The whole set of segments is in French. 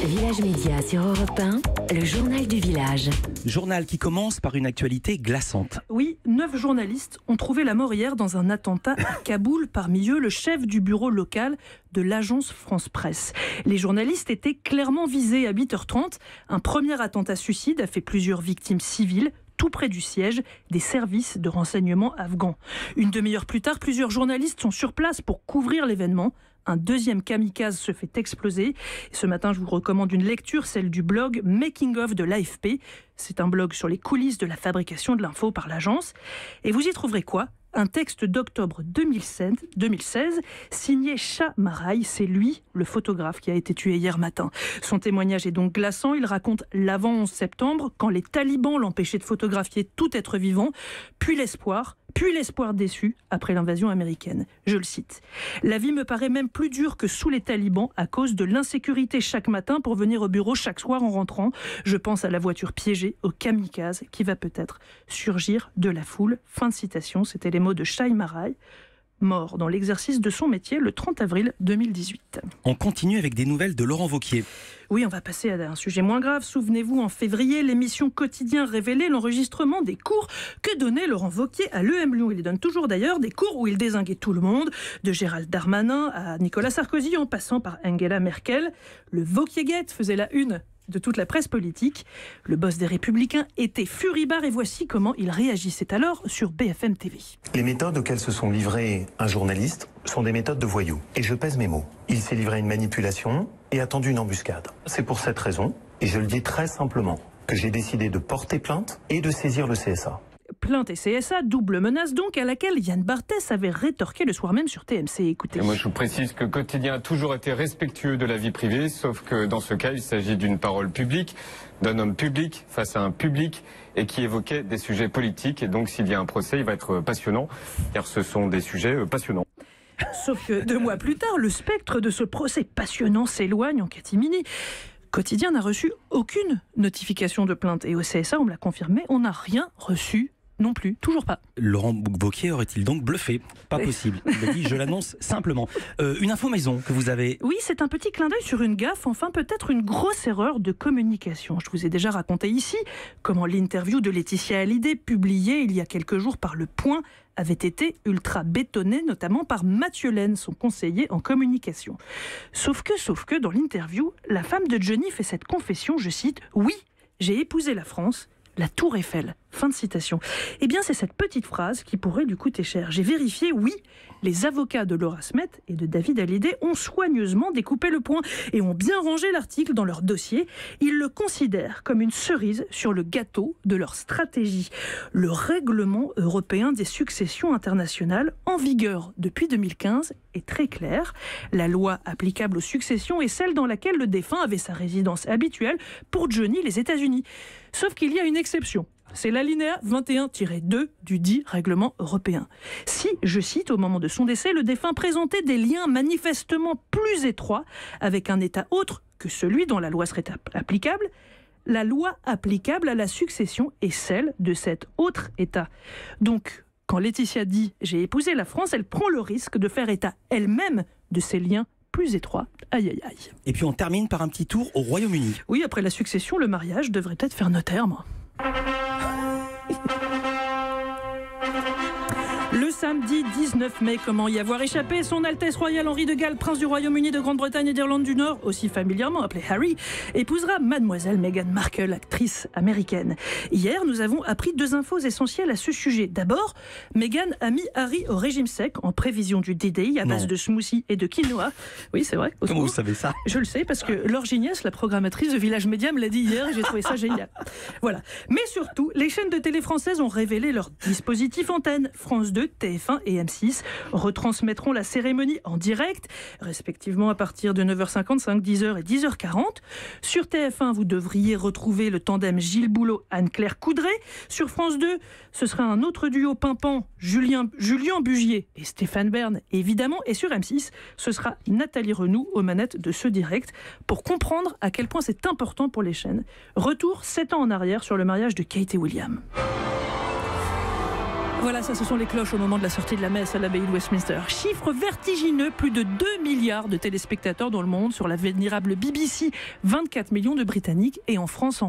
Village Média sur Europe 1, le journal du village. Journal qui commence par une actualité glaçante. Oui, 9 journalistes ont trouvé la mort hier dans un attentat à Kaboul. Parmi eux, le chef du bureau local de l'agence France Presse. Les journalistes étaient clairement visés à 8h30. Un premier attentat suicide a fait plusieurs victimes civiles, tout près du siège des services de renseignement afghans. Une demi-heure plus tard, plusieurs journalistes sont sur place pour couvrir l'événement. Un deuxième kamikaze se fait exploser. Ce matin, je vous recommande une lecture, celle du blog Making of de l'AFP. C'est un blog sur les coulisses de la fabrication de l'info par l'agence. Et vous y trouverez quoi ? Un texte d'octobre 2016, signé Shah Maraï. C'est lui, le photographe, qui a été tué hier matin. Son témoignage est donc glaçant. Il raconte l'avant 11 septembre, quand les talibans l'empêchaient de photographier tout être vivant, puis l'espoir déçu après l'invasion américaine. Je le cite. « La vie me paraît même plus dure que sous les talibans à cause de l'insécurité chaque matin pour venir au bureau chaque soir en rentrant. Je pense à la voiture piégée, au kamikaze qui va peut-être surgir de la foule. » Fin de citation. C'était les mots de Shah Maraï, mort dans l'exercice de son métier le 30 avril 2018. On continue avec des nouvelles de Laurent Wauquiez. Oui, on va passer à un sujet moins grave. Souvenez-vous, en février, l'émission Quotidien révélait l'enregistrement des cours que donnait Laurent Wauquiez à l'EM Lyon. Il donne toujours d'ailleurs des cours où il dézinguait tout le monde, de Gérald Darmanin à Nicolas Sarkozy, en passant par Angela Merkel. Le Wauquiez-gate faisait la une de toute la presse politique. Le boss des Républicains était furibard et voici comment il réagissait alors sur BFM TV. Les méthodes auxquelles se sont livrés un journaliste sont des méthodes de voyous. Et je pèse mes mots. Il s'est livré à une manipulation et a tendu une embuscade. C'est pour cette raison, et je le dis très simplement, que j'ai décidé de porter plainte et de saisir le CSA. Plainte et CSA, double menace donc, à laquelle Yann Barthès avait rétorqué le soir même sur TMC. Écoutez. Et moi je vous précise que Quotidien a toujours été respectueux de la vie privée, sauf que dans ce cas il s'agit d'une parole publique, d'un homme public face à un public et qui évoquait des sujets politiques. Et donc s'il y a un procès, il va être passionnant, car ce sont des sujets passionnants. Sauf que 2 mois plus tard, le spectre de ce procès passionnant s'éloigne en catimini. Quotidien n'a reçu aucune notification de plainte. Et au CSA, on me l'a confirmé, on n'a rien reçu non plus, toujours pas. Laurent Wauquiez aurait-il donc bluffé ? Pas possible. Il a dit, je l'annonce simplement. Une info maison que vous avez. Oui, c'est un petit clin d'œil sur une gaffe, enfin peut-être une grosse erreur de communication. Je vous ai déjà raconté ici comment l'interview de Laetitia Hallyday, publiée il y a quelques jours par Le Point, avait été ultra bétonnée, notamment par Mathieu Laine, son conseiller en communication. Sauf que dans l'interview, la femme de Johnny fait cette confession, je cite, « Oui, j'ai épousé la France, la Tour Eiffel ». Fin de citation. Eh bien, c'est cette petite phrase qui pourrait lui coûter cher. J'ai vérifié, oui, les avocats de Laura Smet et de David Hallyday ont soigneusement découpé Le Point et ont bien rangé l'article dans leur dossier. Ils le considèrent comme une cerise sur le gâteau de leur stratégie. Le règlement européen des successions internationales, en vigueur depuis 2015, est très clair. La loi applicable aux successions est celle dans laquelle le défunt avait sa résidence habituelle, pour Johnny, les États-Unis. Sauf qu'il y a une exception. C'est l'alinéa 21-2 du dit règlement européen. Si, je cite, au moment de son décès, le défunt présentait des liens manifestement plus étroits avec un État autre que celui dont la loi serait applicable, la loi applicable à la succession est celle de cet autre État. Donc, quand Laetitia dit « j'ai épousé la France », elle prend le risque de faire état elle-même de ces liens plus étroits. Aïe, aïe, aïe. Et puis on termine par un petit tour au Royaume-Uni. Oui, après la succession, le mariage devrait peut-être faire notaire, moi. Le samedi 19 mai, comment y avoir échappé ? Son Altesse Royale Henri de Galles, prince du Royaume-Uni, de Grande-Bretagne et d'Irlande du Nord, aussi familièrement appelé Harry, épousera mademoiselle Meghan Markle, actrice américaine. Hier, nous avons appris 2 infos essentielles à ce sujet. D'abord, Meghan a mis Harry au régime sec en prévision du D-Day à base de smoothie et de quinoa. Oui, c'est vrai. Comment vous savez ça ? Je le sais parce que Laure Gignès, la programmatrice de Village Média, me l'a dit hier et j'ai trouvé ça génial. Voilà. Mais surtout, les chaînes de télé françaises ont révélé leur dispositif antenne. France 2, TF1 et M6 retransmettront la cérémonie en direct, respectivement à partir de 9h55, 10h et 10h40. Sur TF1, vous devriez retrouver le tandem Gilles Boulot, Anne-Claire Coudray. Sur France 2, ce sera un autre duo pimpant, Julien Bugier et Stéphane Bern, évidemment. Et sur M6, ce sera Nathalie Renoux aux manettes de ce direct. Pour comprendre à quel point c'est important pour les chaînes, retour 7 ans en arrière sur le mariage de Kate et William. Voilà, ça, ce sont les cloches au moment de la sortie de la messe à l'abbaye de Westminster. Chiffre vertigineux, plus de 2 milliards de téléspectateurs dans le monde sur la vénérable BBC, 24 millions de Britanniques. Et en France,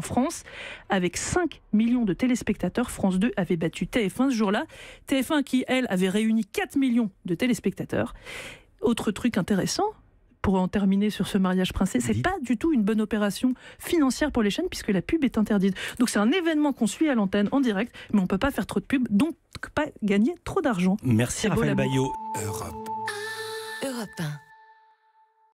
avec 5 millions de téléspectateurs, France 2 avait battu TF1 ce jour-là. TF1 qui, elle, avait réuni 4 millions de téléspectateurs. Autre truc intéressant, pour en terminer sur ce mariage princé, c'est pas du tout une bonne opération financière pour les chaînes puisque la pub est interdite. Donc c'est un événement qu'on suit à l'antenne en direct, mais on peut pas faire trop de pub, donc pas gagner trop d'argent. Merci Raphaël Baillot. Europe 1.